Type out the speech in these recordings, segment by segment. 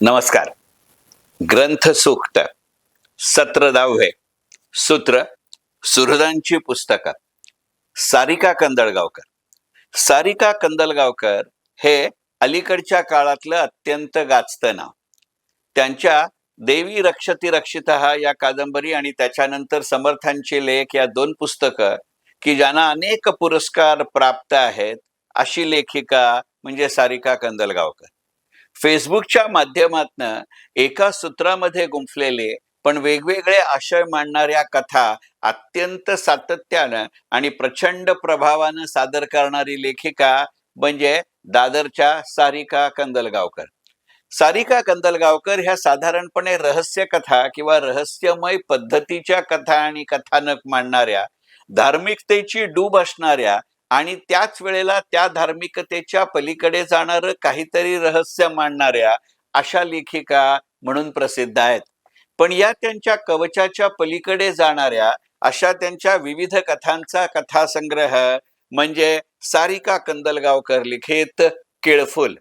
नमस्कार. ग्रंथ सूक्त सत्र 10 सूत्र सुहृदांची पुस्तकं. सारिका कंदळगावकर. सारिका कंदलगावकर हे अलीकडच्या काळातलं अत्यंत गाजतं नाव. त्यांच्या देवी रक्षती रक्षितः या कादंबरी आणि त्याच्यानंतर समर्थांचे लेख या 2 पुस्तकं की ज्यांना अनेक पुरस्कार प्राप्त आहेत, अशी लेखिका म्हणजे सारिका कंदलगावकर. फेसबुकच्या माध्यमातनं एका सूत्रामध्ये गुंफलेले पण वेगवेगळे आशय मांडणाऱ्या कथा अत्यंत सातत्यानं आणि प्रचंड प्रभावानं सादर करणारी लेखिका म्हणजे दादरच्या सारिका कंदलगावकर. सारिका कंदलगावकर ह्या साधारणपणे रहस्य कथा किंवा रहस्यमय पद्धतीच्या कथा आणि कथानक मांडणाऱ्या, धार्मिकतेची डूब असणाऱ्या आणि त्याच वेळेला त्या धार्मिकतेच्या पलीकडे जाणारं काहीतरी रहस्य मांडणाऱ्या अशा लेखिका म्हणून प्रसिद्ध आहेत. पण या त्यांच्या कवचाच्या पलीकडे जाणाऱ्या अशा त्यांच्या विविध कथांचा कथासंग्रह म्हणजे सारिका कंदलगावकर लिखित केळफुल.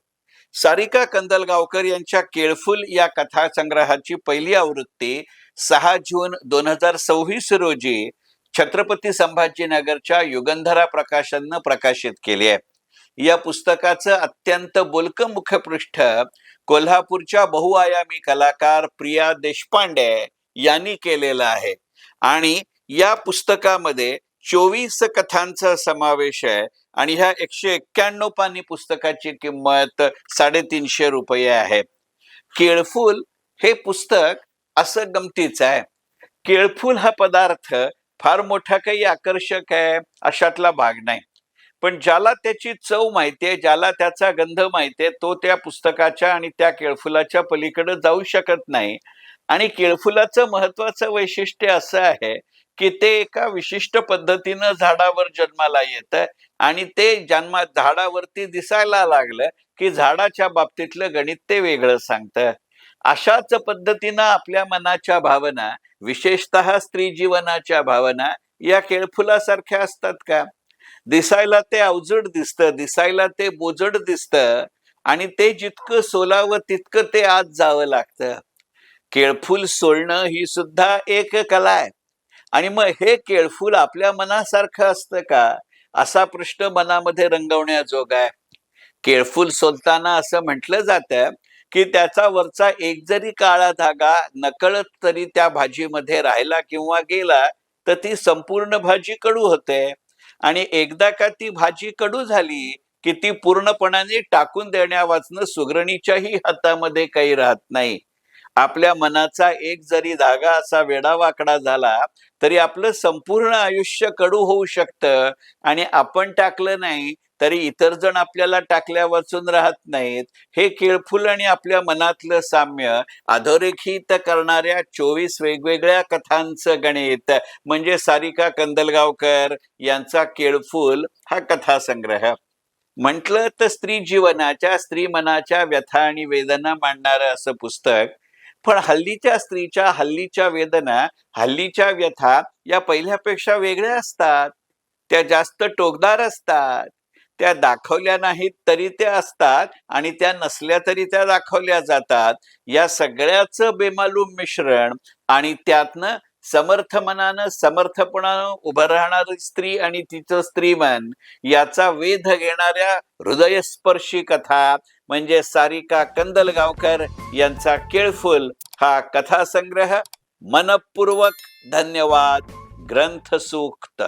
सारिका कंदलगावकर यांच्या केळफुल या कथासंग्रहाची पहिली आवृत्ती 6 जून 2026 रोजी छत्रपती संभाजीनगरच्या युगंधरा प्रकाशननं प्रकाशित केली आहे. या पुस्तकाचं अत्यंत बोलकं मुखपृष्ठ कोल्हापूरच्या बहुआयामी कलाकार प्रिया देशपांडे यांनी केलेलं आहे आणि या पुस्तकामध्ये 24 कथांचा समावेश आहे आणि ह्या 191 पानी पुस्तकाची किंमत 350 रुपये आहे. केळफुल हे पुस्तक असं गमतीचं आहे. केळफुल हा पदार्थ फार मोठा काही आकर्षक आहे अशातला भाग नाही, पण ज्याला त्याची चव माहितीये, ज्याला त्याचा गंध माहितीये, तो त्या पुस्तकाच्या आणि त्या केळफुलाच्या पलीकडे जाऊ शकत नाही. आणि केळफुलाचं महत्वाचं वैशिष्ट्य असं आहे की ते एका विशिष्ट पद्धतीनं झाडावर जन्माला येतं आणि ते झाडावरती दिसायला लागलं की झाडाच्या बाबतीतलं गणित ते वेगळं सांगतं. अशाच पद्धतीनं आपल्या मनाच्या भावना, विशेषतः स्त्री जीवनाच्या भावना या केळफुलासारख्या असतात का? दिसायला ते अवजड दिसतं, दिसायला ते बोजड दिसतं आणि ते जितकं सोलावं तितकं ते आत जावं लागतं. केळफुल सोलणं ही सुद्धा एक कला आहे. आणि मग हे केळफुल आपल्या मनासारखं असतं का, असा प्रश्न मनामध्ये रंगवण्याजोगा आहे. केळफुल सोलताना असं म्हटलं जातं की त्याचा वरचा एक जरी काळा धागा नकळत तरी त्या भाजीमध्ये राहिला किंवा गेला तर ती संपूर्ण भाजी कडू होते आणि एकदा का ती भाजी कडू झाली की ती पूर्णपणाने टाकून देण्यावाचनं सुगरणीच्याही हातामध्ये काही राहत नाही. आपल्या मनाचा एक जरी धागा असा वेडावाकडा झाला तरी आपलं संपूर्ण आयुष्य कडू होऊ शकतं आणि आपण टाकलं नाही तरी इतर जण आपल्याला टाकल्या वाचून राहत नाहीत. हे केळफुल आणि आपल्या मनातलं साम्य अधोरेखित करणाऱ्या 24 वेगवेगळ्या कथांचं गणित म्हणजे सारिका कंदलगावकर यांचा केळफुल हा कथासंग्रह. म्हटलं तर स्त्री जीवनाच्या, स्त्री मनाच्या व्यथा आणि वेदना मांडणारं असं पुस्तक. पण हल्लीच्या स्त्रीच्या, हल्लीच्या वेदना, हल्लीच्या व्यथा या पहिल्यापेक्षा वेगळ्या असतात. त्या जास्त टोकदार असतात. त्या दाखवल्या नाहीत तरी त्या असतात आणि त्या नसल्या तरी त्या दाखवल्या जातात. या सगळ्याचं बेमालूम मिश्रण आणि त्यातनं समर्थ मनानं, समर्थपणानं उभं राहणारी स्त्री आणि तिचं स्त्रीमन याचा वेध घेणाऱ्या हृदयस्पर्शी कथा म्हणजे सारिका कंदलगावकर यांचा केळफुल हा कथासंग्रह. मनपूर्वक धन्यवाद. ग्रंथ सूक्त.